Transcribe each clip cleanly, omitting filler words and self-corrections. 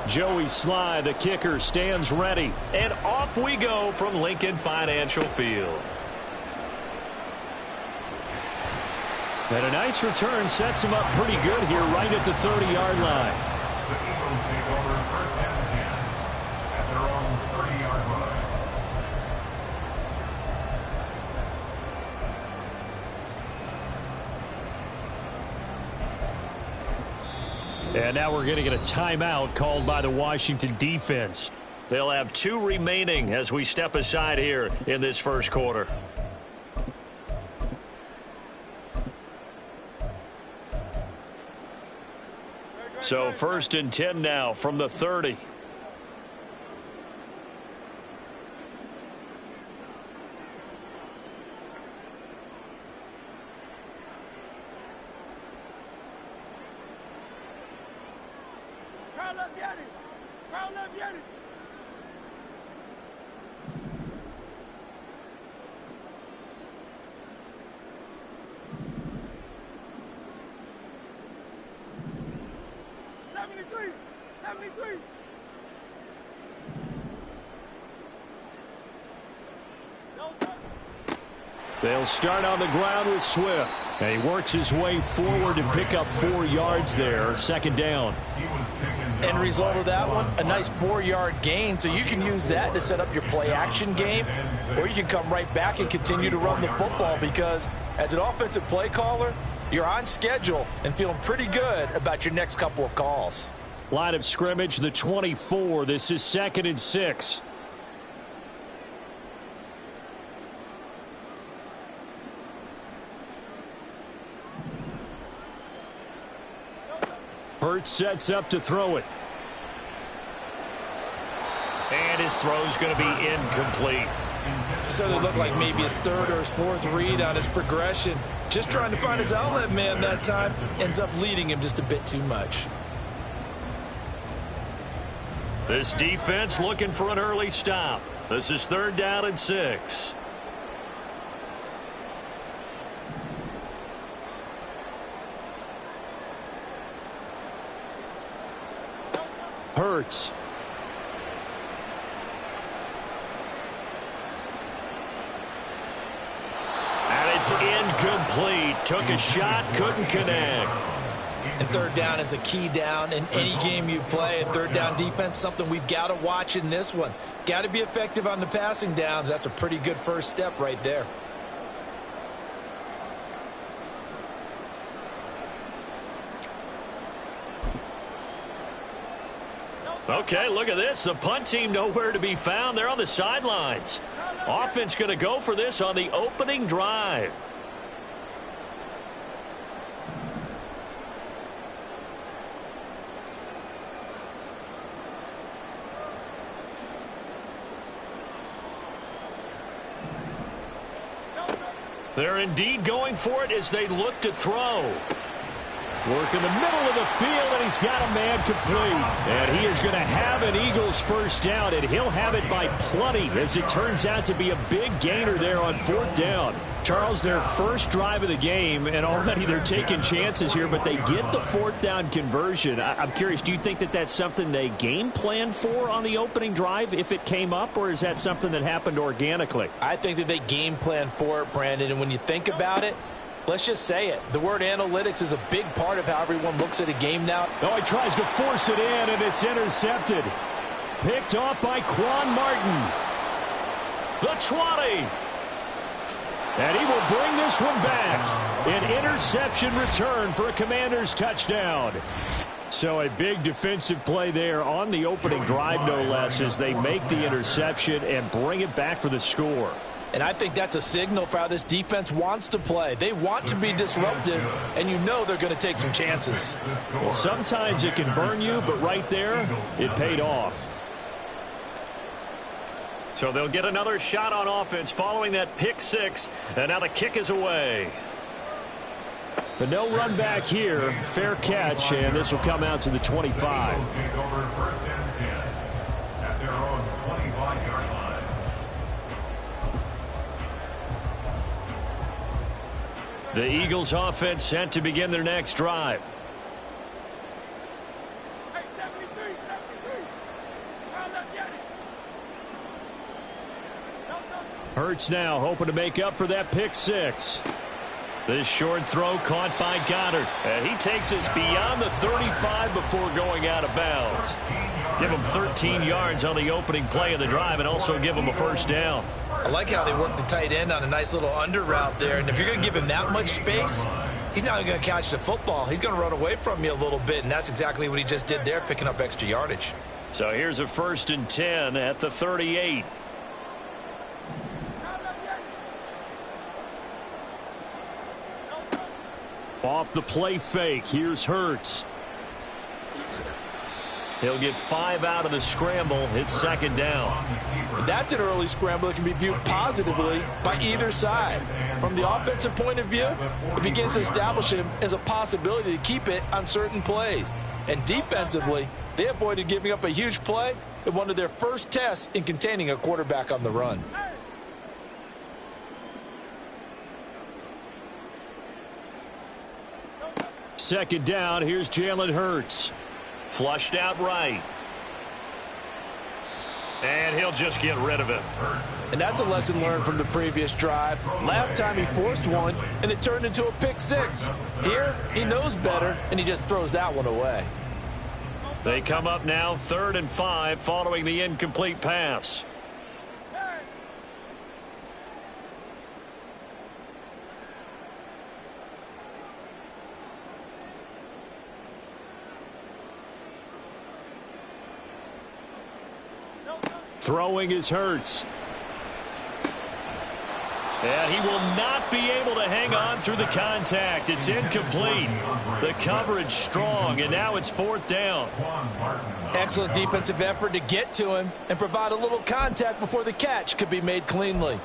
Joey Sly, the kicker, stands ready. And off we go from Lincoln Financial Field. And a nice return sets him up pretty good here right at the 30-yard line. The Eagles take over first and 10 at their own 30-yard line. And now we're going to get a timeout called by the Washington defense. They'll have 2 remaining as we step aside here in this first quarter. So first and 10 now from the 30. They'll start on the ground with Swift. And he works his way forward to pick up 4 yards there. Second down. End result of that one, a nice 4-yard gain. So you can use that to set up your play-action game, or you can come right back and continue to run the football because as an offensive play caller, you're on schedule and feeling pretty good about your next couple of calls. Line of scrimmage, the 24. This is 2nd and 6. Hurts sets up to throw it. And his throw's going to be incomplete. Certainly looked like maybe his 3rd or his 4th read on his progression. Just trying to find his outlet man that time. Ends up leading him just a bit too much. This defense looking for an early stop. This is 3rd down and 6. Hurts. And it's incomplete. Took a shot, couldn't connect. And 3rd down is a key down in any game you play. And 3rd down defense, something we've got to watch in this one. Got to be effective on the passing downs. That's a pretty good first step right there. Okay, look at this. The punt team nowhere to be found. They're on the sidelines. Offense going to go for this on the opening drive. They're indeed going for it as they look to throw. Work in the middle of the field, and he's got a man complete. And he is going to have an Eagles first down, and he'll have it by plenty as it turns out to be a big gainer there on 4th down. Charles, their first drive of the game, and already they're taking chances here, but they get the 4th down conversion. I'm curious, do you think that that's something they game planned for on the opening drive if it came up, or is that something that happened organically? I think that they game planned for it, Brandon, and when you think about it, let's just say it. The word analytics is a big part of how everyone looks at a game now. Oh, he tries to force it in, and it's intercepted. Picked off by Quan Martin. The 20. And he will bring this one back. An interception return for a Commanders touchdown. So a big defensive play there on the opening drive, no less, as they make the interception and bring it back for the score. And I think that's a signal for how this defense wants to play. They want to be disruptive, and you know they're going to take some chances. Well, sometimes it can burn you, but right there, it paid off. So they'll get another shot on offense following that pick 6, and now the kick is away. But no run back here. Fair catch, and this will come out to the 25. The Eagles offense set to begin their next drive. Hurts now hoping to make up for that pick six. This short throw caught by Goddard. And he takes us beyond the 35 before going out of bounds. Give him 13 yards on the opening play of the drive and also give him a first down. I like how they work the tight end on a nice little under route there. And if you're going to give him that much space, he's not going to catch the football. He's going to run away from you a little bit, and that's exactly what he just did there, picking up extra yardage. So here's a 1st and 10 at the 38. Off the play fake, here's Hurts. He'll get 5 out of the scramble. It's 2nd down. That's an early scramble that can be viewed positively by either side. From the offensive point of view, it begins to establish him as a possibility to keep it on certain plays. And defensively, they avoided giving up a huge play in one of their first tests in containing a quarterback on the run. Second down, here's Jalen Hurts. Flushed out right. And he'll just get rid of it. And that's a lesson learned from the previous drive. Last time he forced one, and it turned into a pick six. Here, he knows better, and he just throws that one away. They come up now 3rd and 5 following the incomplete pass. Throwing is Hurts. And he will not be able to hang on through the contact. It's incomplete. The coverage strong, and now it's 4th down. Excellent defensive effort to get to him and provide a little contact before the catch could be made cleanly.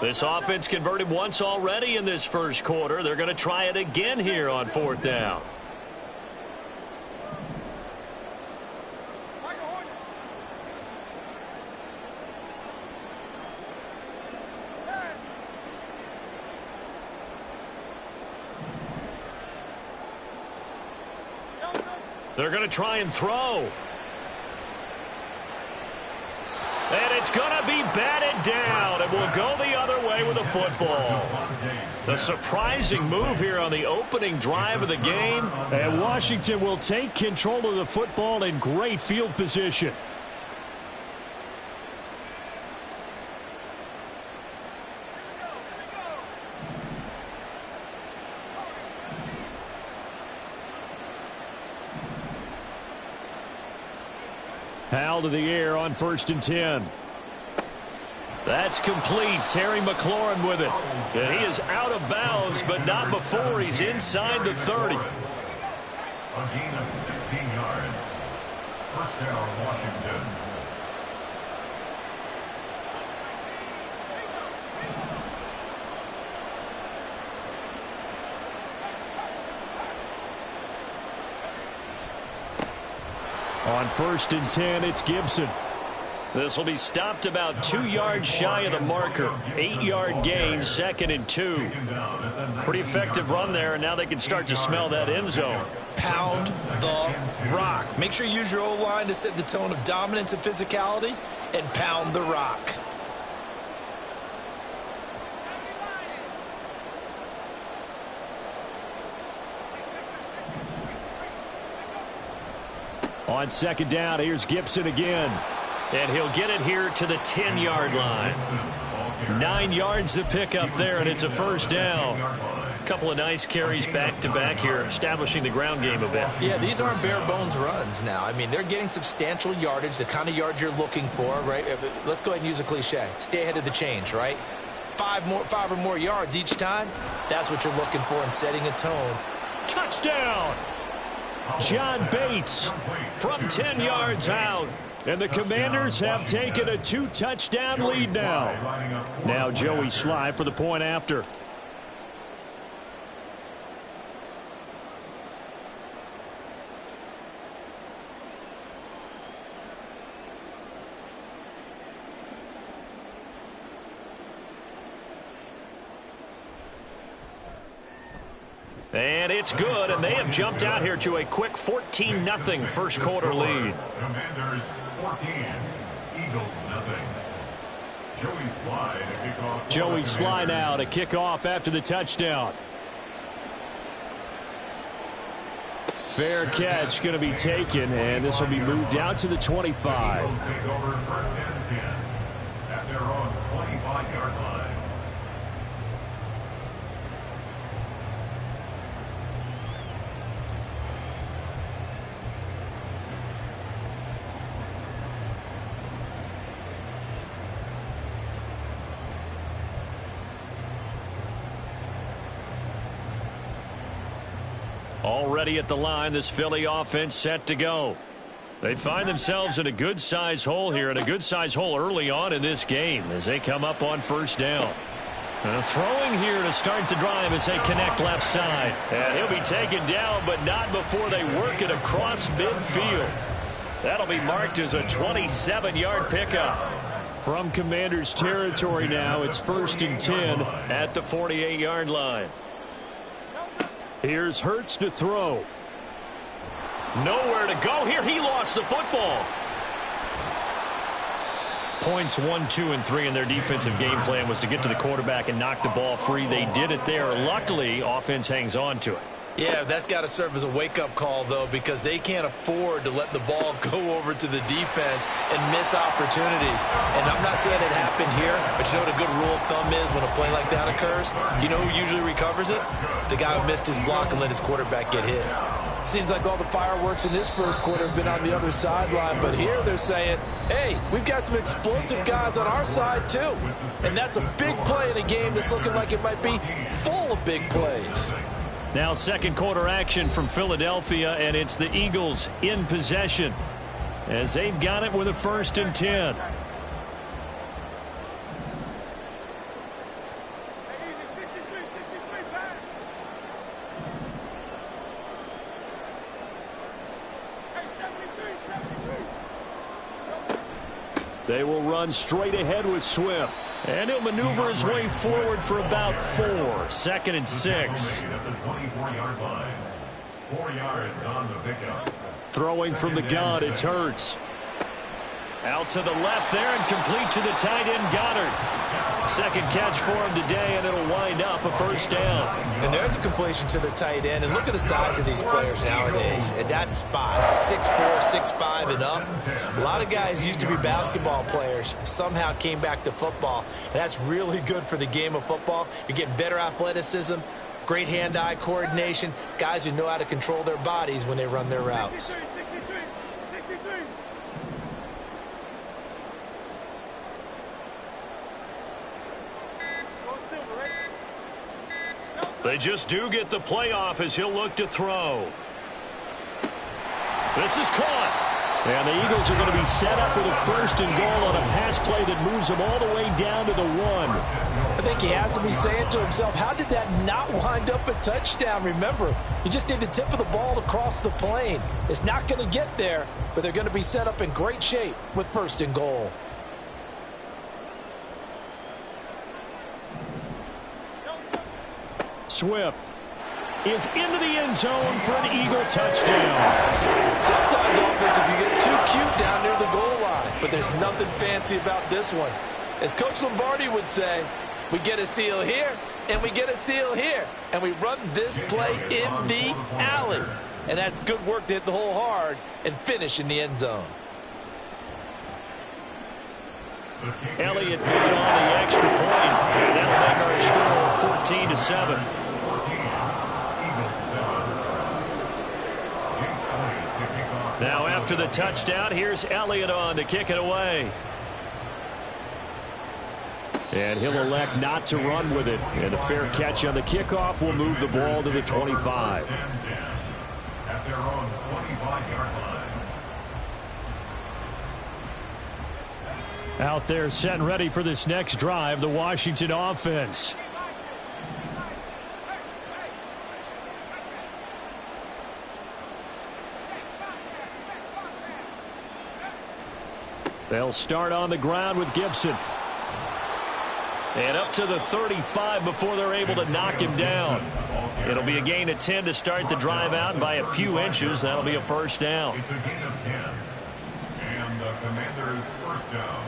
This offense converted once already in this first quarter. They're going to try it again here on 4th down. They're going to try and throw. And it's going to be batted down, and we'll go the other way with the football. The surprising move here on the opening drive of the game. And Washington will take control of the football in great field position. Hal to the air on 1st and 10. That's complete. Terry McLaurin with it. And he is out of bounds, but not before he's inside the 30. A gain of 16 yards. 1st down, Washington. On 1st and 10, it's Gibson. This will be stopped about 2 yards shy of the marker. 8-yard gain, 2nd and 2. Pretty effective run there, and now they can start to smell that end zone. Pound the rock. Make sure you use your O-line to set the tone of dominance and physicality, and pound the rock. On 2nd down, here's Gibson again. And he'll get it here to the 10-yard line. 9 yards to pick up there, and it's a 1st down. A couple of nice carries back-to-back here, establishing the ground game a bit. Yeah, these aren't bare-bones runs now. I mean, they're getting substantial yardage, the kind of yards you're looking for, right? Let's go ahead and use a cliche. Stay ahead of the change, right? 5 or more yards each time. That's what you're looking for in setting a tone. Touchdown! John Bates from 10 yards out. And the Commanders have taken a 2-touchdown lead now. Now Joey Sly for the point after. And it's good, and they have jumped out here to a quick 14-0 first quarter lead. Commanders 14, Eagles nothing. Joey Sly now to kick off after the touchdown. Fair catch going to be taken, and this will be moved out to the 25. Eagles take over first and 10 at their own 25-yard line. Already at the line, this Philly offense set to go. They find themselves in a good-size hole here, and a good-size hole early on in this game as they come up on first down. Throwing here to start the drive as they connect left side. And he'll be taken down, but not before they work it across midfield. That'll be marked as a 27-yard pickup. From Commanders territory now, it's 1st and 10 at the 48-yard line. Here's Hurts to throw. Nowhere to go here. He lost the football. Points 1, 2, and 3 in their defensive game plan was to get to the quarterback and knock the ball free. They did it there. Luckily, offense hangs on to it. Yeah, that's got to serve as a wake-up call, though, because they can't afford to let the ball go over to the defense and miss opportunities. And I'm not saying it happened here, but you know what a good rule of thumb is when a play like that occurs? You know who usually recovers it? The guy who missed his block and let his quarterback get hit. Seems like all the fireworks in this first quarter have been on the other sideline, but here they're saying, hey, we've got some explosive guys on our side, too. And that's a big play in a game that's looking like it might be full of big plays. Now second quarter action from Philadelphia, and it's the Eagles in possession as they've got it with a 1st and 10. They will run straight ahead with Swift. And he'll maneuver his way forward for about 4. 2nd and 6. 4 yards on the pickup. Throwing from the gun, it's Hurts. Out to the left there and complete to the tight end, Goddard. Second catch for him today, and it'll wind up a 1st down. And there's a completion to the tight end. And look at the size of these players nowadays. At that spot, 6'4", 6'5", and up. A lot of guys used to be basketball players, somehow came back to football. And that's really good for the game of football. You're getting better athleticism, great hand-eye coordination, guys who know how to control their bodies when they run their routes. They just do get the playoff as he'll look to throw. This is caught. And the Eagles are going to be set up with a 1st and goal on a pass play that moves them all the way down to the 1. I think he has to be saying to himself, how did that not wind up a touchdown? Remember, you just need the tip of the ball to cross the plane. It's not going to get there, but they're going to be set up in great shape with 1st and goal. Swift is into the end zone for an Eagle touchdown. Sometimes offense, if you get too cute down near the goal line, but there's nothing fancy about this one. As Coach Lombardi would say, we get a seal here, and we get a seal here, and we run this play in the alley. And that's good work to hit the hole hard and finish in the end zone. Elliott good on the extra point. That'll make our score 14-7. Now after the touchdown, here's Elliott on to kick it away. And he'll elect not to run with it. And a fair catch on the kickoff will move the ball to the 25. At their own 25-yard line. Out there set and ready for this next drive, the Washington offense. They'll start on the ground with Gibson. And up to the 35 before they're able to knock him down. It'll be a gain of 10 to start the drive out, and by a few inches, that'll be a first down. It's a gain of 10. And the Commanders' first down.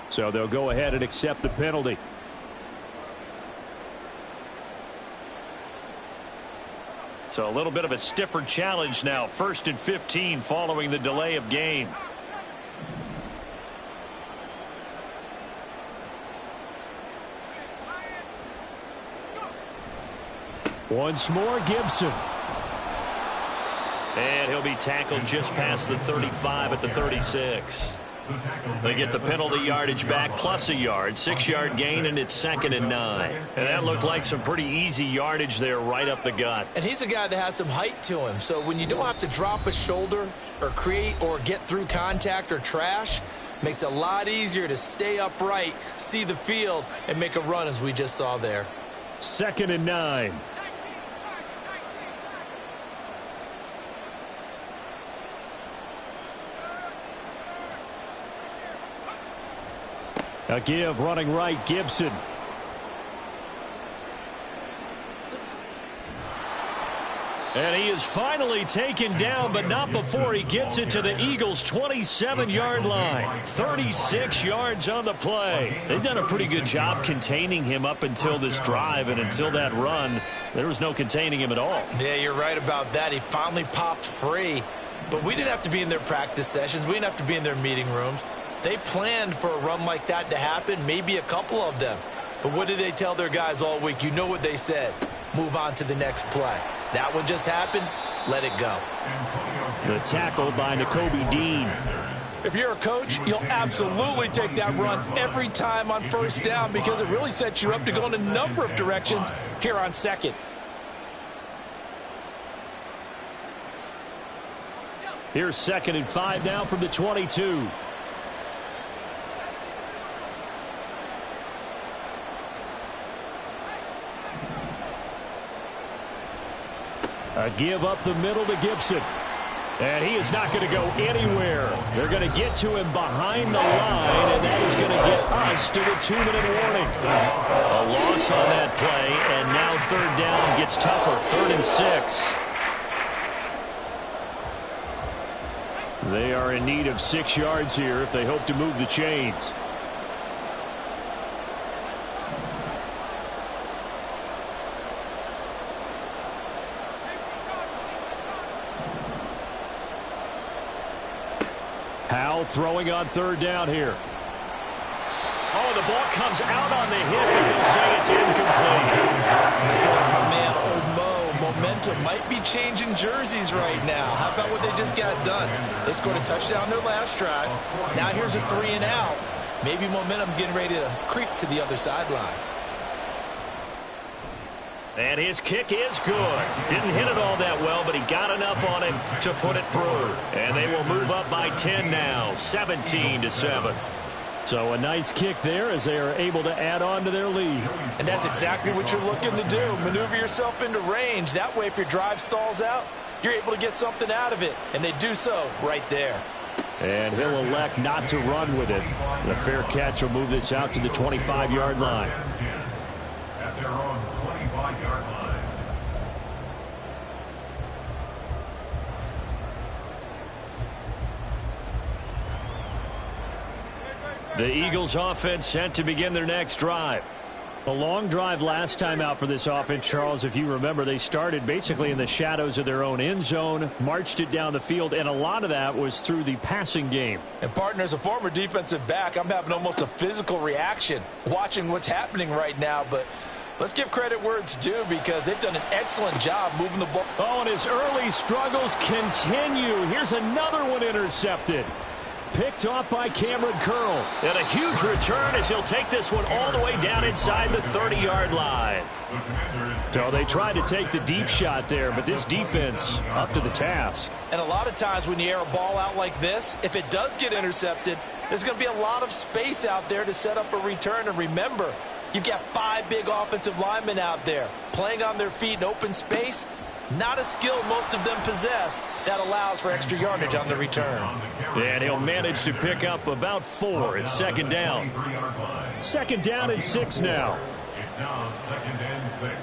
So they'll go ahead and accept the penalty. So a little bit of a stiffer challenge now. 1st and 15 following the delay of game. Once more, Gibson. And he'll be tackled just past the 35 at the 36. They get the penalty yardage back plus a yard. 6-yard gain, and it's 2nd and 9. And that looked like some pretty easy yardage there right up the gut. And he's a guy that has some height to him. So when you don't have to drop a shoulder or create or get through contact or trash, makes it a lot easier to stay upright, see the field, and make a run as we just saw there. 2nd and 9. A give running right, Gibson. And he is finally taken down, but not before he gets it to the Eagles' 27-yard line. 36 yards on the play. They've done a pretty good job containing him up until this drive, and until that run, there was no containing him at all. Yeah, you're right about that. He finally popped free. But we didn't have to be in their practice sessions. We didn't have to be in their meeting rooms. They planned for a run like that to happen, maybe a couple of them. But what did they tell their guys all week? You know what they said. Move on to the next play. That one just happened. Let it go. The tackle by Nakobe Dean. If you're a coach, you'll absolutely take that run every time on 1st down because it really sets you up to go in a number of directions here on 2nd. Here's 2nd and 5 now from the 22. A give up the middle to Gibson. And he is not going to go anywhere. They're going to get to him behind the line, and that is going to get us to the 2-minute warning. A loss on that play, and now 3rd down gets tougher. 3rd and 6. They are in need of 6 yards here if they hope to move the chains. Howell throwing on 3rd down here. Oh, the ball comes out on the hit, but they'll say it's incomplete. My man, old Mo, momentum might be changing jerseys right now. How about what they just got done? They scored a touchdown their last drive. Now here's a 3 and out. Maybe momentum's getting ready to creep to the other sideline. And his kick is good. Didn't hit it all that well, but he got enough on it to put it through. And they will move up by 10 now, 17-7. So a nice kick there as they are able to add on to their lead. And that's exactly what you're looking to do. Maneuver yourself into range. That way, if your drive stalls out, you're able to get something out of it. And they do so right there. And he'll elect not to run with it. The fair catch will move this out to the 25-yard line. At their own 25-yard line. The Eagles offense set to begin their next drive. A long drive last time out for this offense, Charles. If you remember, they started basically in the shadows of their own end zone, marched it down the field, and a lot of that was through the passing game. And, partner, as a former defensive back, I'm having almost a physical reaction watching what's happening right now. But let's give credit where it's due because they've done an excellent job moving the ball. Oh, and his early struggles continue. Here's another one intercepted. picked off by Cameron Curl. And a huge return as he'll take this one all the way down inside the 30-yard line. So they tried to take the deep shot there, but this defense up to the task. And a lot of times when you air a ball out like this, if it does get intercepted, there's going to be a lot of space out there to set up a return. And remember, you've got 5 big offensive linemen out there playing on their feet in open space. Not a skill most of them possess that allows for extra yardage on the return. And he'll manage to pick up about 4. It's second down. Second down and 6 now. It's now second and 6.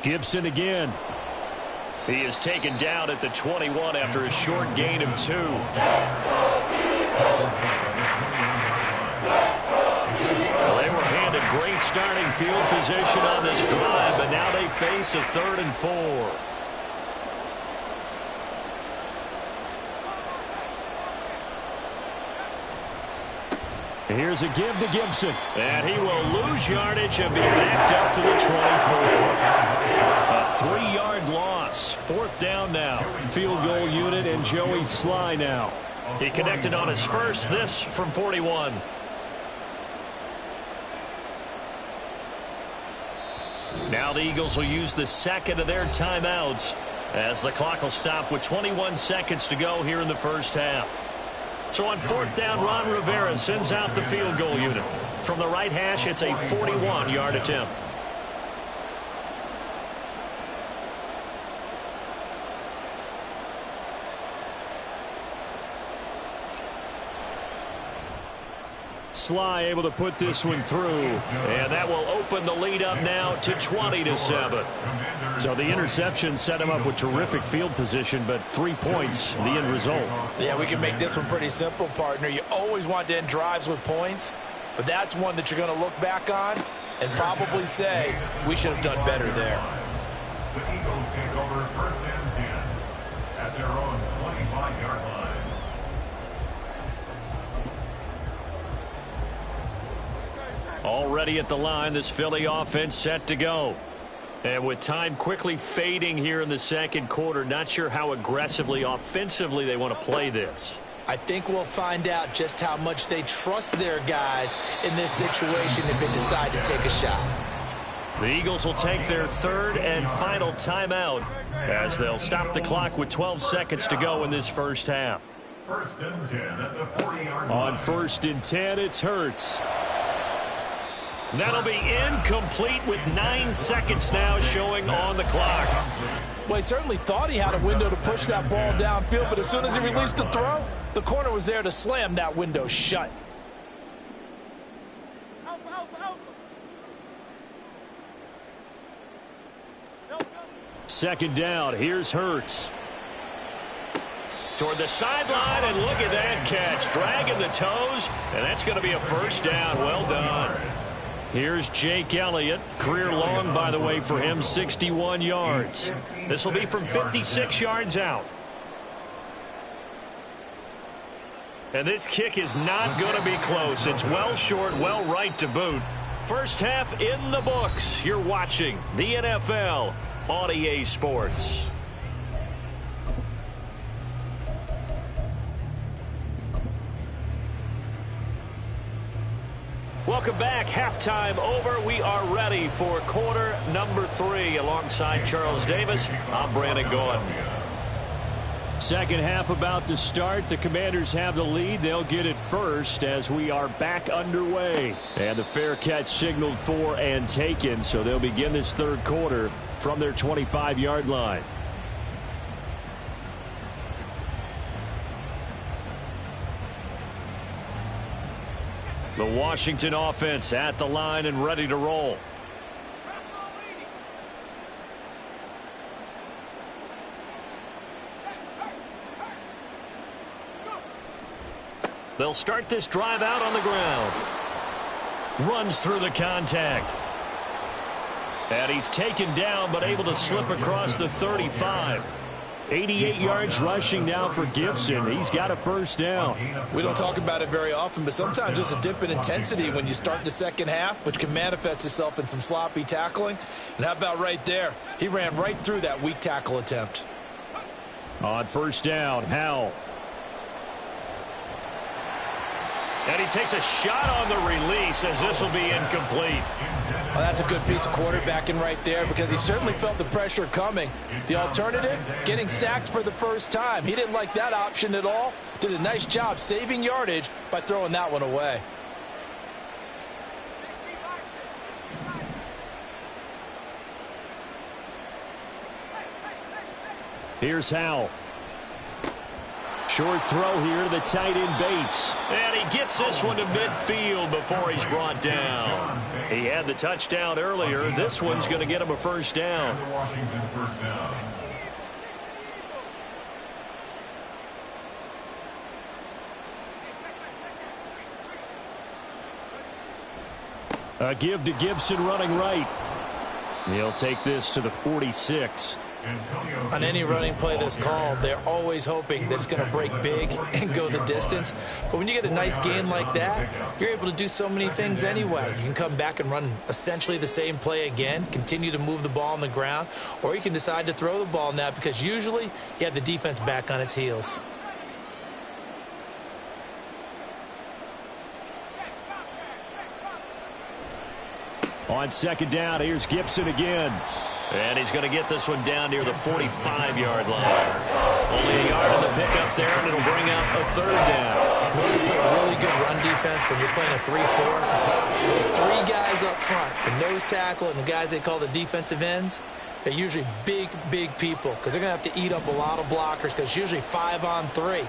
Gibson again. He is taken down at the 21 after a short gain of 2. Well, they were handed great starting field position on this drive, but now they face a 3rd and 4. Here's a give to Gibson. And he will lose yardage and be backed up to the 24. A 3-yard loss. 4th down now. Field goal unit and Joey Sly now. He connected on his first, this from 41. Now the Eagles will use the second of their timeouts as the clock will stop with 21 seconds to go here in the first half. So on 4th down, Ron Rivera sends out the field goal unit. From the right hash, it's a 41-yard attempt. Sly able to put this one through, and that will open the lead up now to 20-7. So the interception set him up with terrific field position, but 3 points, the end result. Yeah, we can make this one pretty simple, partner. You always want to end drives with points, but that's one that you're going to look back on and probably say, we should have done better there. The Eagles take over 1st and 10 at their own 25-yard line. Already at the line, this Philly offense set to go. And with time quickly fading here in the second quarter, not sure how aggressively, offensively they want to play this. I think we'll find out just how much they trust their guys in this situation if they decide to take a shot. The Eagles will take their 3rd and final timeout as they'll stop the clock with 12 seconds to go in this first half. 1st and 10 at the 40-yard line. On 1st and 10, it's Hurts. That'll be incomplete with 9 seconds now showing on the clock. Well, he certainly thought he had a window to push that ball downfield, but as soon as he released the throw, the corner was there to slam that window shut. Second down, here's Hurts. Toward the sideline, and look at that catch. Dragging the toes, and that's going to be a 1st down. Well done. Here's Jake Elliott. Career long, by the way, for him, 61 yards. This will be from 56 yards out. And this kick is not going to be close. It's well short, well right to boot. First half in the books. You're watching the NFL on EA Sports. Welcome back. Halftime over. We are ready for quarter number 3. Alongside Charles Davis, I'm Brandon Gaudin. Second half about to start. The Commanders have the lead. They'll get it first as we are back underway. And the fair catch signaled for and taken, so they'll begin this 3rd quarter from their 25-yard line. The Washington offense at the line and ready to roll. They'll start this drive out on the ground. Runs through the contact. And he's taken down but able to slip across the 35. 88 yards rushing now for Gibson. He's got a first down. We don't talk about it very often, but sometimes there's a dip in intensity when you start the second half, which can manifest itself in some sloppy tackling. And how about right there? He ran right through that weak tackle attempt. On first down, Howell. And he takes a shot on the release as this will be incomplete. Well, that's a good piece of quarterbacking right there because he certainly felt the pressure coming. The alternative, getting sacked for the first time. He didn't like that option at all. Did a nice job saving yardage by throwing that one away. Here's Howell. Short throw here to the tight end Bates. And he gets this one to midfield before he's brought down. He had the touchdown earlier. This one's going to get him a first down. Washington first down. A give to Gibson running right. He'll take this to the 46. On any running play that's called, they're always hoping that it's going to break big and go the distance. But when you get a nice gain like that, you're able to do so many things anyway. You can come back and run essentially the same play again, continue to move the ball on the ground, or you can decide to throw the ball now because usually you have the defense back on its heels. On second down, here's Gibson again. And he's going to get this one down near the 45-yard line. Only a yard on the pickup there, and it'll bring out a third down. In order to play a really good run defense when you're playing a 3-4, those three guys up front, the nose tackle and the guys they call the defensive ends, they're usually big, big people because they're going to have to eat up a lot of blockers because it's usually 5-on-3.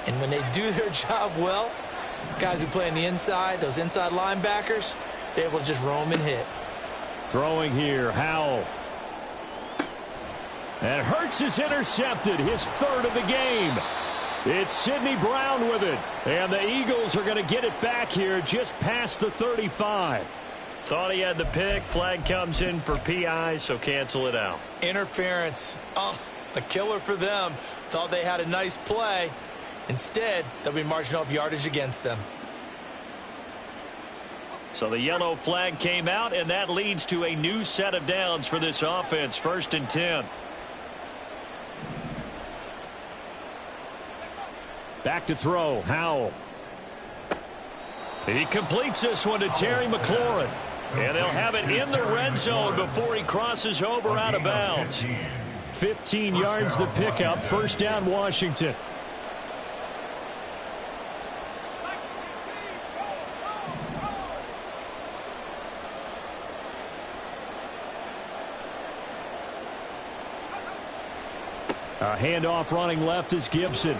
And when they do their job well, guys who play on the inside, those inside linebackers, they're able to just roam and hit. Throwing here, Howell. And Hurts is intercepted, his third of the game. It's Sidney Brown with it. And the Eagles are going to get it back here just past the 35. Thought he had the pick. Flag comes in for PI, so cancel it out. Interference. Oh, a killer for them. Thought they had a nice play. Instead, they'll be marching off yardage against them. So the yellow flag came out, and that leads to a new set of downs for this offense. 1st and 10. Back to throw, Howell. He completes this one to Terry McLaurin. And they'll have it in the red zone before he crosses over out of bounds. 15 yards the pickup, first down Washington. A handoff running left is Gibson.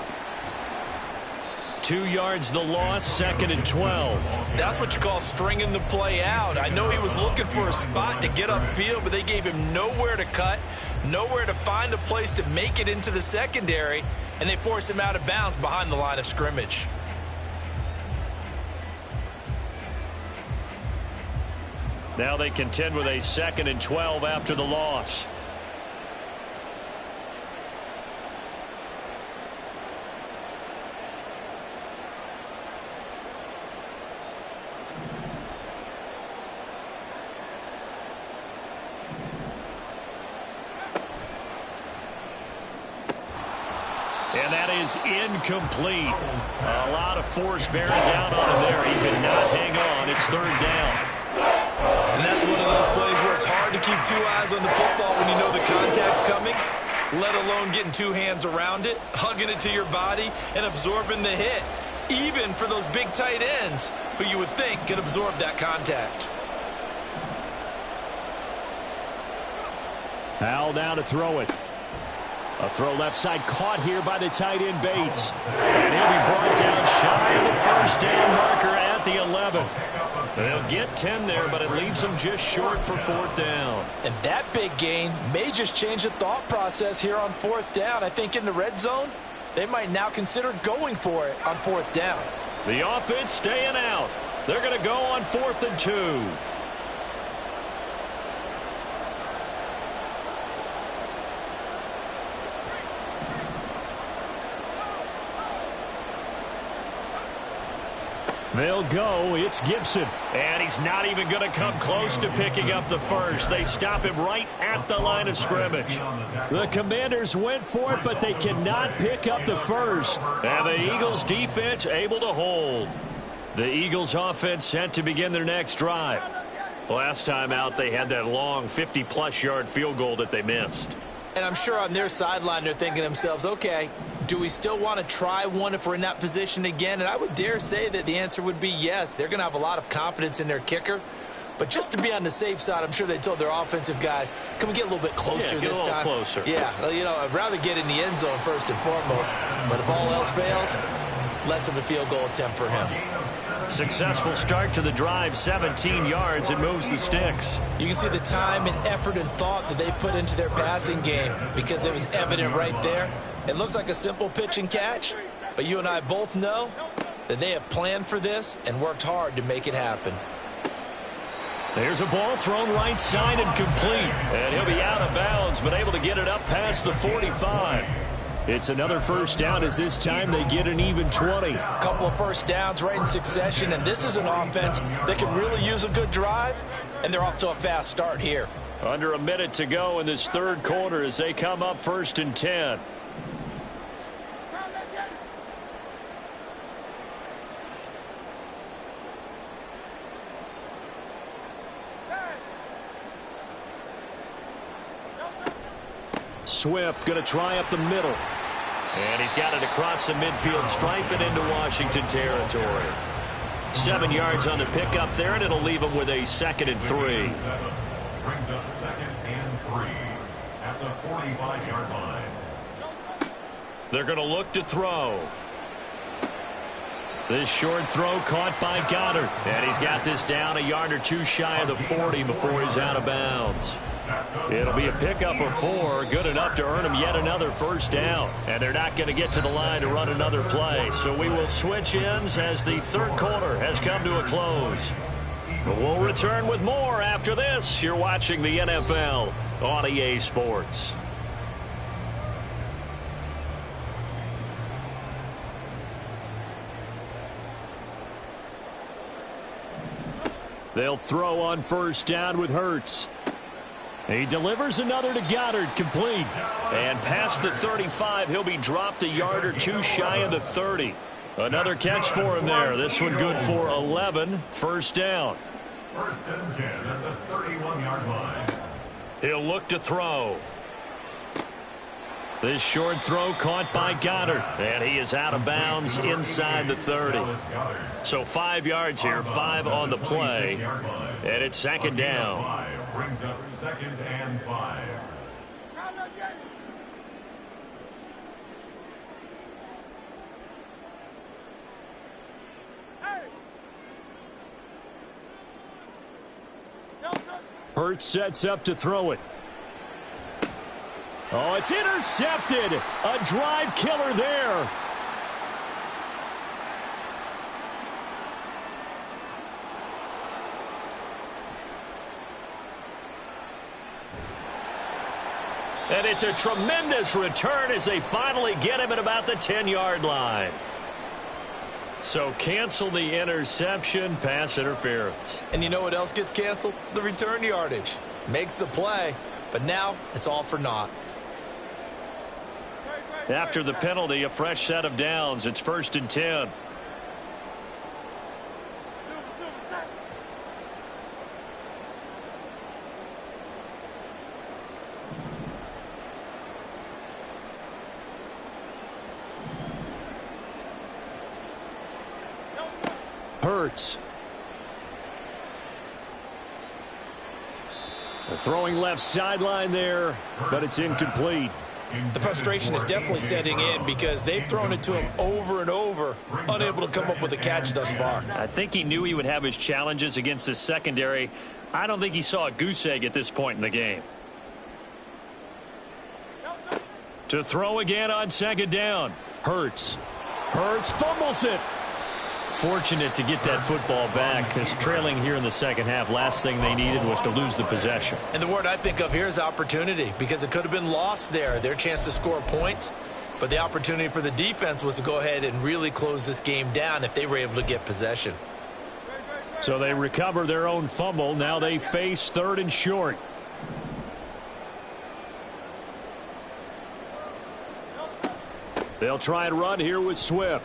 2 yards the loss, 2nd and 12. That's what you call stringing the play out. I know he was looking for a spot to get upfield, but they gave him nowhere to cut, nowhere to find a place to make it into the secondary, and they forced him out of bounds behind the line of scrimmage. Now they contend with a 2nd and 12 after the loss. And that is incomplete. A lot of force bearing down on him there. He could not hang on. It's 3rd down. And that's one of those plays where it's hard to keep 2 eyes on the football when you know the contact's coming, let alone getting 2 hands around it, hugging it to your body, and absorbing the hit, even for those big tight ends who you would think could absorb that contact. Howell down to throw it. A throw left side caught here by the tight end Bates. And he'll be brought down shy of the first down marker at the 11. They'll get 10 there, but it leaves them just short for 4th down. And that big gain may just change the thought process here on 4th down. I think in the red zone, they might now consider going for it on 4th down. The offense staying out. They're going to go on 4th and 2. They'll go. It's Gibson. And he's not even going to come close to picking up the first. They stop him right at the line of scrimmage. The Commanders went for it, but they cannot pick up the first. And the Eagles defense able to hold. The Eagles offense set to begin their next drive. Last time out, they had that long 50-plus yard field goal that they missed. And I'm sure on their sideline they're thinking to themselves, okay, do we still want to try one if we're in that position again? And I would dare say that the answer would be yes. They're going to have a lot of confidence in their kicker. But just to be on the safe side, I'm sure they told their offensive guys, can we get a little bit closer this time? Closer. Yeah, you know, I'd rather get in the end zone first and foremost. But if all else fails, less of a field goal attempt for him. Successful start to the drive, 17 yards, and moves the sticks. You can see the time and effort and thought that they put into their passing game because it was evident right there. It looks like a simple pitch and catch, but you and I both know that they have planned for this and worked hard to make it happen. There's a ball thrown right side and complete. And he'll be out of bounds, but able to get it up past the 45. It's another first down as this time they get an even 20. A couple of first downs right in succession, and this is an offense that can really use a good drive, and they're off to a fast start here. Under a minute to go in this third quarter as they come up 1st and 10. Swift going to try up the middle. And he's got it across the midfield stripe and into Washington territory. 7 yards on the pickup there, and it'll leave him with a 2nd and 3. Brings up 2nd and 3 at the 45-yard line. They're going to look to throw. This short throw caught by Goddard. And he's got this down a yard or two shy of the 40 before he's out of bounds. It'll be a pickup of 4, good enough to earn him yet another first down. And they're not going to get to the line to run another play. So we will switch ends as the third quarter has come to a close. But we'll return with more after this. You're watching the NFL on EA Sports. They'll throw on first down with Hurts. He delivers another to Goddard, complete. And past the 35, he'll be dropped a yard or two shy of the 30. Another catch for him there. This one good for 11. First down. 1st and 10 at the 31-yard line. He'll look to throw. This short throw caught by Goddard. And he is out of bounds inside the 30. So 5 yards here, 5 on the play. And it's 2nd down. Brings up 2nd and 5. Hurts sets up to throw it. Oh, it's intercepted. A drive killer there. And it's a tremendous return as they finally get him at about the 10-yard line. So cancel the interception, pass interference. And you know what else gets canceled? The return yardage. Makes the play, but now it's all for naught. After the penalty, a fresh set of downs. It's 1st and 10. Hurts. They're throwing left sideline there, but it's incomplete. The frustration is definitely setting in because they've thrown it to him over and over, unable to come up with a catch thus far. I think he knew he would have his challenges against his secondary. I don't think he saw a goose egg at this point in the game. To throw again on 2nd down. Hurts. Hurts fumbles it. Fortunate to get that football back because trailing here in the second half, last thing they needed was to lose the possession. And the word I think of here is opportunity because it could have been lost there. Their chance to score points. But the opportunity for the defense was to go ahead and really close this game down if they were able to get possession. So they recover their own fumble. Now they face 3rd and short. They'll try and run here with Swift.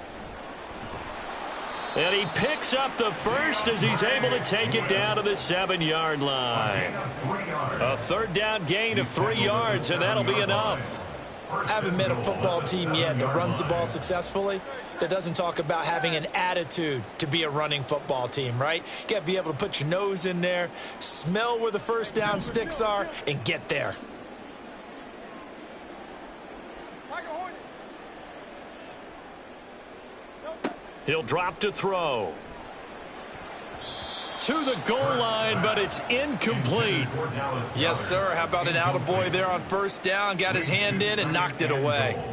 And he picks up the first as he's able to take it down to the 7-yard line. A 3rd down gain of 3 yards, and that'll be enough. I haven't met a football team yet that runs the ball successfully that doesn't talk about having an attitude to be a running football team, right? You got to be able to put your nose in there, smell where the first down sticks are, and get there. He'll drop to throw. To the goal line, but it's incomplete. Yes, sir. How about an attaboy there on 1st down? Got his hand in and knocked it away.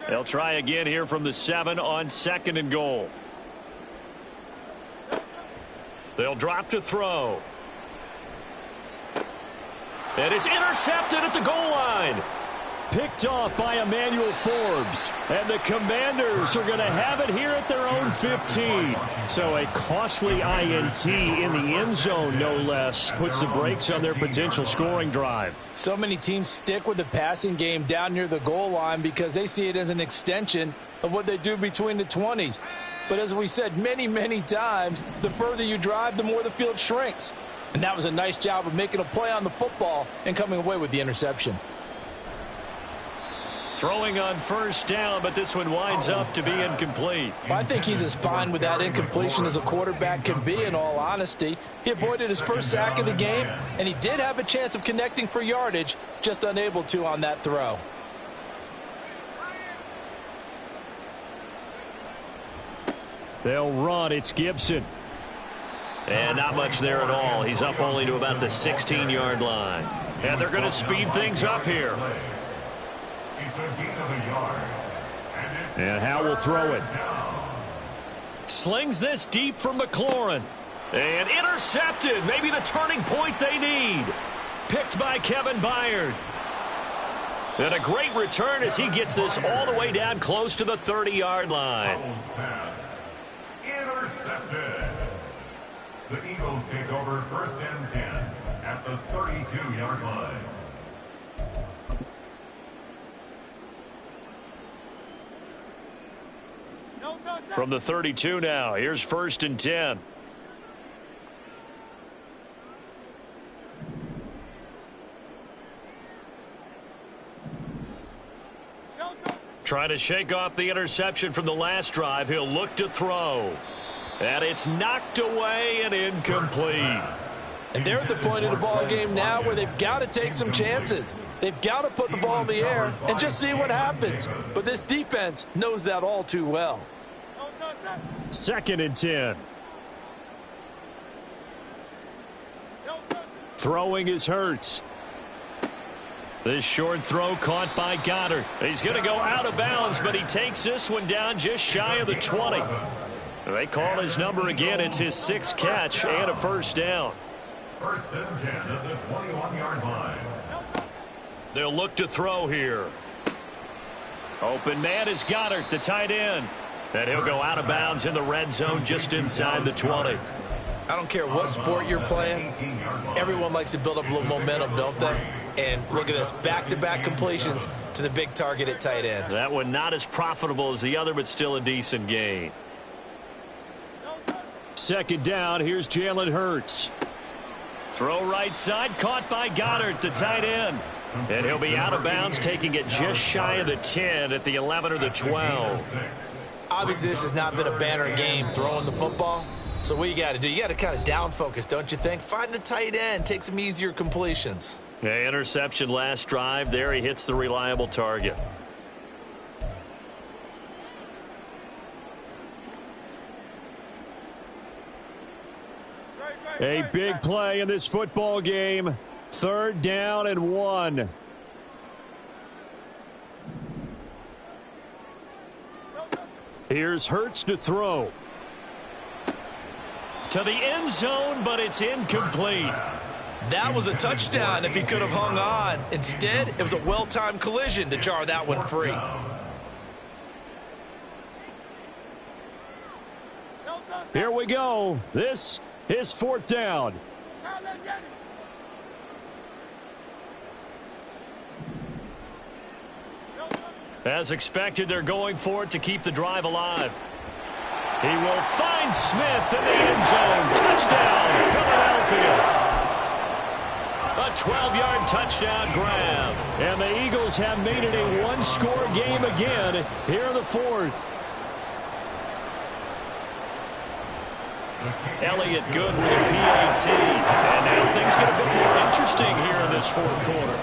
They'll try again here from the 7 on 2nd and goal. They'll drop to throw. And it's intercepted at the goal line. Picked off by Emmanuel Forbes. And the Commanders are going to have it here at their own 15. So a costly INT in the end zone, no less, puts the brakes on their potential scoring drive. So many teams stick with the passing game down near the goal line because they see it as an extension of what they do between the 20s. But as we said many, many times, the further you drive, the more the field shrinks. And that was a nice job of making a play on the football and coming away with the interception. Throwing on 1st down, but this one winds up to be incomplete. Well, I think he's as fine with that incompletion as a quarterback can be, in all honesty. He avoided his first sack of the game, and he did have a chance of connecting for yardage, just unable to on that throw. They'll run. It's Gibson. And not much there at all. He's up only to about the 16-yard line. And they're going to speed things up here. And Howe will throw it. Slings this deep for McLaurin. And intercepted. Maybe the turning point they need. Picked by Kevin Byard. And a great return as he gets this all the way down close to the 30-yard line. Intercepted. The Eagles take over 1st and 10 at the 32-yard line. From the 32 now, here's 1st and 10. Trying to shake off the interception from the last drive. He'll look to throw. And it's knocked away and incomplete. And they're at the point of the ball game now where they've got to take some chances. They've got to put the ball in the air and just see what happens. But this defense knows that all too well. 2nd and 10. Throwing is Hurts. This short throw caught by Goddard. He's going to go out of bounds, but he takes this one down just shy of the 20. They call his number again. It's his 6th catch and a 1st down. 1st and 10 at the 21-yard line. They'll look to throw here. Open man is Goddard, the tight end. And he'll go out of bounds in the red zone just inside the 20. I don't care what sport you're playing. Everyone likes to build up a little momentum, don't they? And look at this, back-to-back completions to the big target at tight end. That one not as profitable as the other, but still a decent gain. 2nd down, here's Jalen Hurts. Throw right side, caught by Goddard, the tight end. And he'll be out of bounds, taking it just shy of the 10 at the 11 or the 12. Obviously, this has not been a banner game throwing the football. So what you got to do, you got to kind of down focus, don't you think? Find the tight end, take some easier completions. Yeah, interception last drive. There he hits the reliable target. A big play in this football game. 3rd down and 1. Here's Hurts to throw. To the end zone, but it's incomplete. That was a touchdown if he could have hung on. Instead, it was a well-timed collision to jar that one free. Here we go. This is 4th down. As expected, they're going for it to keep the drive alive. He will find Smith in the end zone. Touchdown, Philadelphia. A 12-yard touchdown grab. And the Eagles have made it a one-score game again here in the 4th. Elliott good with a PAT. And now things get a bit more interesting here in this 4th quarter.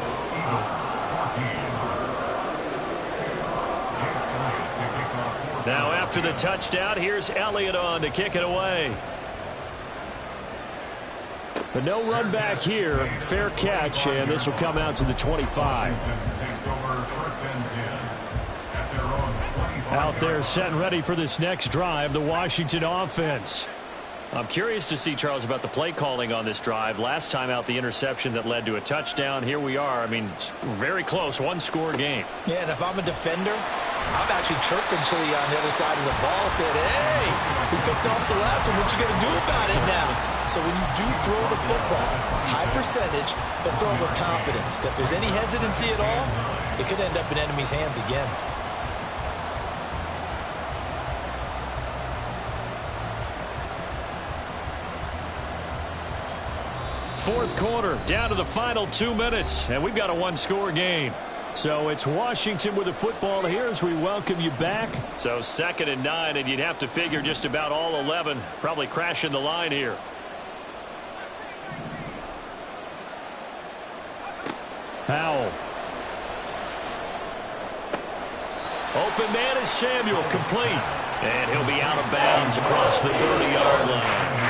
Now after the touchdown, here's Elliott on to kick it away. But no run back here. Fair catch, and this will come out to the 25. Out there set and ready for this next drive, the Washington offense. I'm curious to see, Charles, about the play calling on this drive. Last time out, the interception that led to a touchdown. Here we are. I mean, very close, one-score game. Yeah, and if I'm a defender, I'm actually chirping Chili on the other side of the ball, saying, hey, we picked off the last one. What you going to do about it now? So when you do throw the football, high percentage, but throw it with confidence. If there's any hesitancy at all, it could end up in enemy's hands again. Fourth quarter, down to the final 2 minutes, and we've got a one-score game. So it's Washington with the football here as we welcome you back. So 2nd and 9, and you'd have to figure just about all 11 probably crashing the line here. Powell. Open man is Samuel, complete. And he'll be out of bounds across the 30-yard line.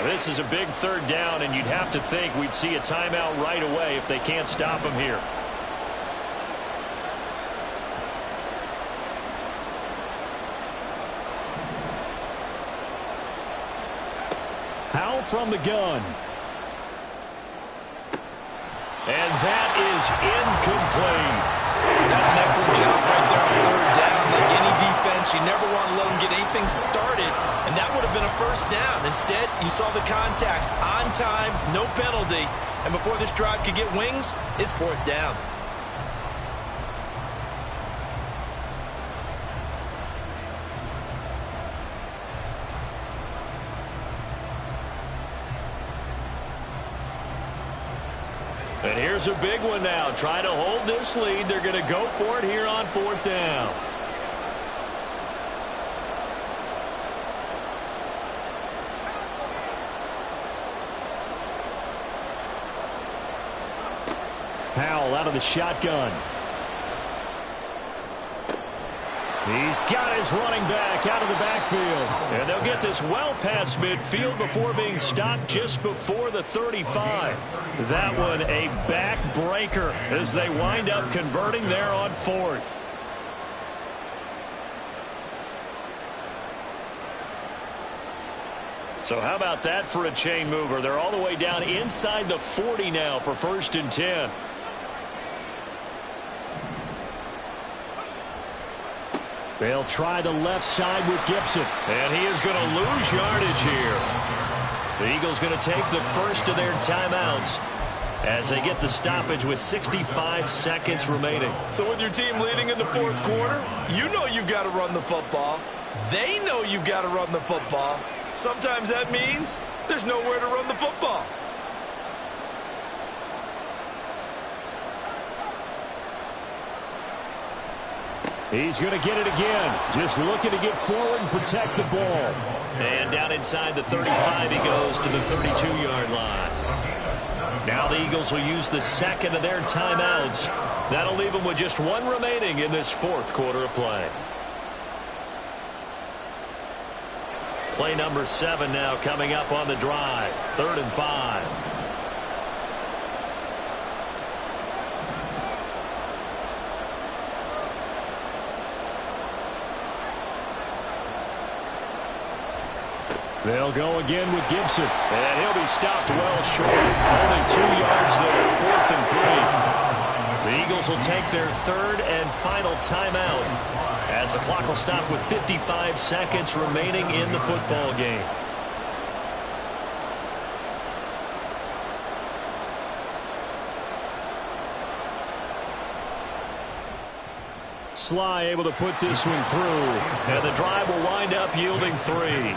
This is a big 3rd down, and you'd have to think we'd see a timeout right away if they can't stop him here. Powell from the gun. And that is incomplete. That's an excellent job right there on 3rd down. Like any defense, you never want to let them get anything started, and that would have been a 1st down. Instead, you saw the contact on time, no penalty, and before this drive could get wings, it's 4th down. And here's a big one now. Trying to hold this lead. They're going to go for it here on 4th down. Powell out of the shotgun. He's got his running back out of the backfield. And they'll get this well past midfield before being stopped just before the 35. That one a backbreaker as they wind up converting there on 4th. So how about that for a chain mover? They're all the way down inside the 40 now for 1st and 10. They'll try the left side with Gibson. And he is going to lose yardage here. The Eagles going to take the first of their timeouts as they get the stoppage with 65 seconds remaining. So with your team leading in the 4th quarter, you know you've got to run the football. They know you've got to run the football. Sometimes that means there's nowhere to run the football. He's going to get it again. Just looking to get forward and protect the ball. And down inside the 35 he goes to the 32-yard line. Now the Eagles will use the 2nd of their timeouts. That'll leave them with just 1 remaining in this 4th quarter of play. Play number 7 now coming up on the drive. 3rd and 5. They'll go again with Gibson. And he'll be stopped well short. Only 2 yards there, 4th and 3. The Eagles will take their 3rd and final timeout as the clock will stop with 55 seconds remaining in the football game. Sly able to put this one through, and the drive will wind up yielding 3.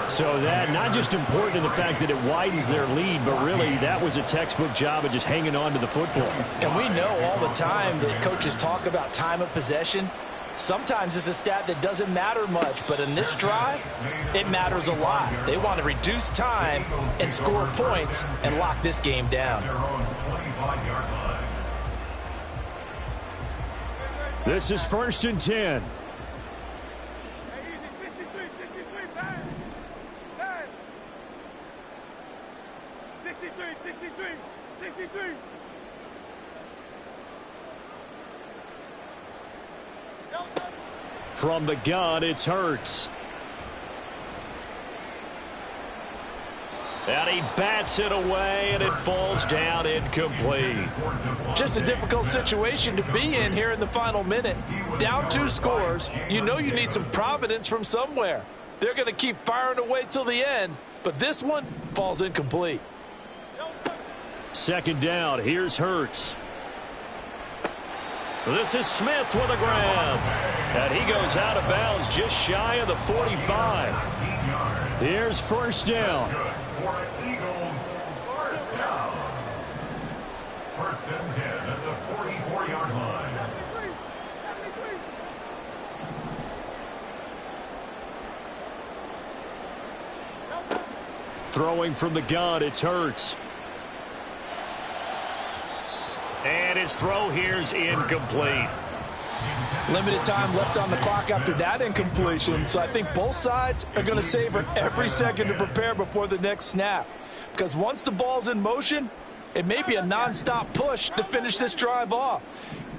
So that not just important in the fact that it widens their lead, but really that was a textbook job of just hanging on to the football. And we know all the time that coaches talk about time of possession. Sometimes it's a stat that doesn't matter much, but in this drive, it matters a lot. They want to reduce time and score points and lock this game down. This is 1st and 10. From the gun, it's Hurts. And he bats it away, and it falls down incomplete. Just a difficult situation to be in here in the final minute. Down 2 scores, you know you need some providence from somewhere. They're going to keep firing away till the end, but this one falls incomplete. 2nd down, here's Hurts. This is Smith with a grab. And he goes out of bounds just shy of the 45. Here's 1st down. Eagles, 1st down. 1st and 10 at the 44-yard line. Throwing from the gun, it's Hurts. And his throw here's incomplete. Limited time left on the clock after that incompletion, so I think both sides are going to savor every second to prepare before the next snap. Because once the ball's in motion, it may be a nonstop push to finish this drive off.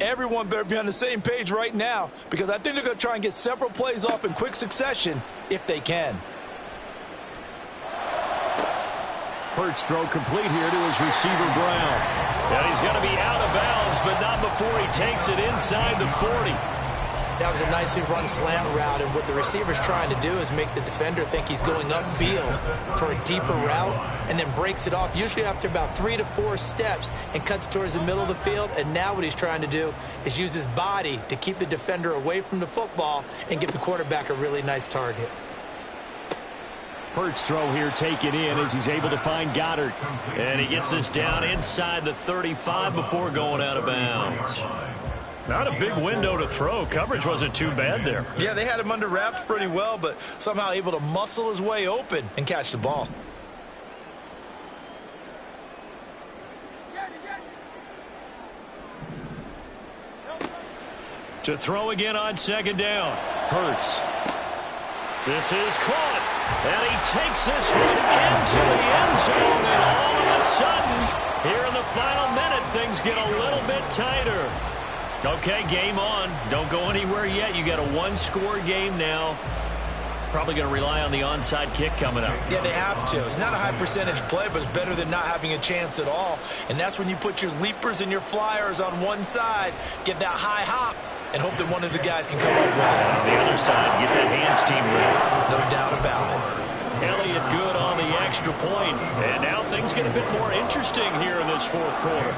Everyone better be on the same page right now, because I think they're going to try and get several plays off in quick succession if they can. Hurts throw complete here to his receiver Brown. And he's going to be out of bounds, but not before he takes it inside the 40. That was a nicely run slant route, and what the receiver's trying to do is make the defender think he's going upfield for a deeper route, and then breaks it off, usually after about 3 to 4 steps, and cuts towards the middle of the field. And now what he's trying to do is use his body to keep the defender away from the football and give the quarterback a really nice target. Hurts throw here taken in as he's able to find Goddard. And he gets this down inside the 35 before going out of bounds. Not a big window to throw. Coverage wasn't too bad there. Yeah, they had him under wraps pretty well, but somehow able to muscle his way open and catch the ball. To throw again on 2nd down. Hurts. This is caught. And he takes this one into the end zone. And all of a sudden, here in the final minute, things get a little bit tighter. Okay, game on. Don't go anywhere yet. You got a 1-score game now. Probably going to rely on the onside kick coming up. Yeah, they have to. It's not a high percentage play, but it's better than not having a chance at all. And that's when you put your leapers and your flyers on one side, get that high hop, and hope that one of the guys can come up with it. On the other side, get that hands team ready. No doubt about it. Elliott good on the extra point. And now things get a bit more interesting here in this 4th quarter.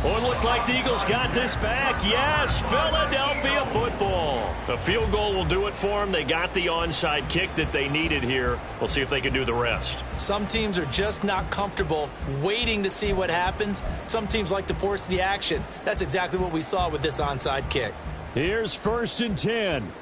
Oh, it looked like the Eagles got this back. Yes, Philadelphia football. The field goal will do it for them. They got the onside kick that they needed here. We'll see if they can do the rest. Some teams are just not comfortable waiting to see what happens. Some teams like to force the action. That's exactly what we saw with this onside kick. Here's 1st and 10.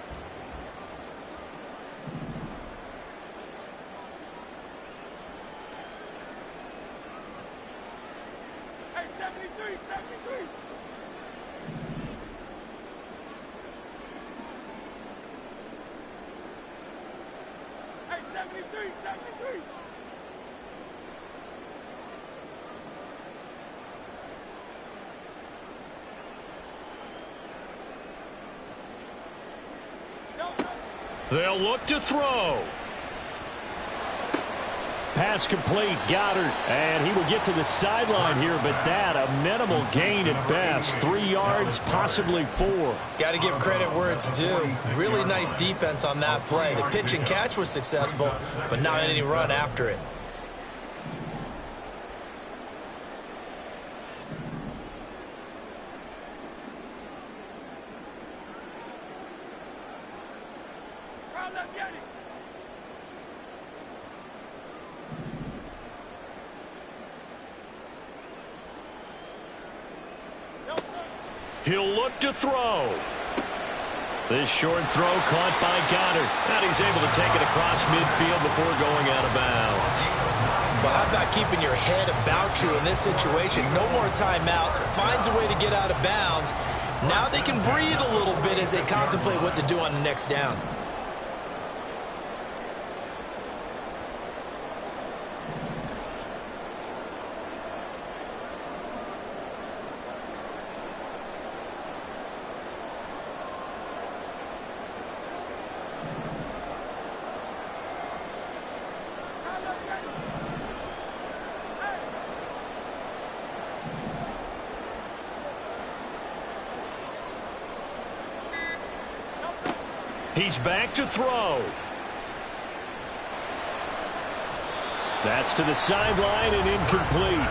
They'll look to throw. Pass complete, Goddard, and he will get to the sideline here, but that a minimal gain at best. 3 yards, possibly 4. Got to give credit where it's due. Really nice defense on that play. The pitch and catch was successful, but not any run after it. He'll look to throw. This short throw caught by Goddard. And he's able to take it across midfield before going out of bounds. Well, how about keeping your head about you in this situation? No more timeouts. Finds a way to get out of bounds. Now they can breathe a little bit as they contemplate what to do on the next down. He's back to throw. That's to the sideline and incomplete.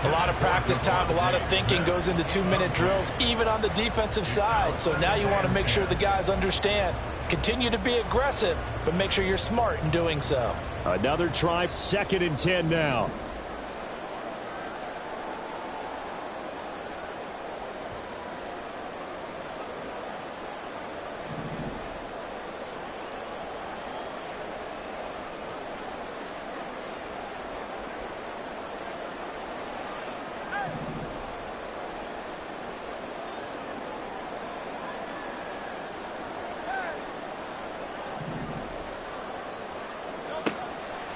A lot of practice time, a lot of thinking goes into 2-minute drills, even on the defensive side. So now you want to make sure the guys understand. Continue to be aggressive, but make sure you're smart in doing so. Another try, 2nd and 10 now.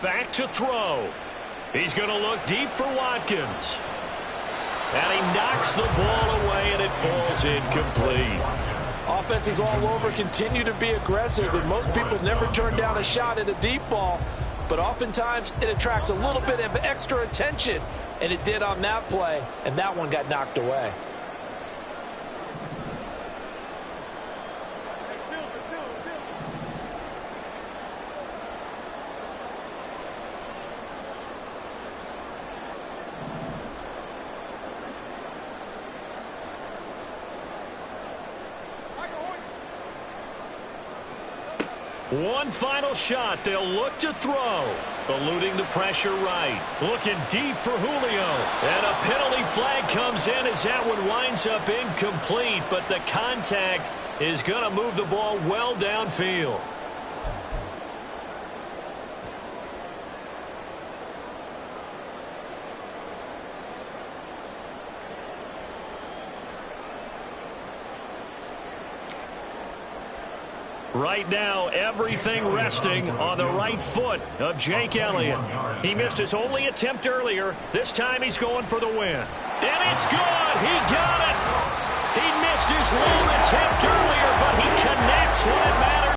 Back to throw. He's going to look deep for Watkins. And he knocks the ball away, and it falls incomplete. Offense is all over. Continue to be aggressive, and most people never turn down a shot at a deep ball. But oftentimes, it attracts a little bit of extra attention, and it did on that play, and that one got knocked away. One final shot. They'll look to throw. Eluding the pressure right. Looking deep for Julio. And a penalty flag comes in as that one winds up incomplete. But the contact is going to move the ball well downfield. Right now, everything resting on the right foot of Jake Elliott. He missed his only attempt earlier. This time he's going for the win. And it's good. He got it. He missed his lone attempt earlier, but he connects when it matters.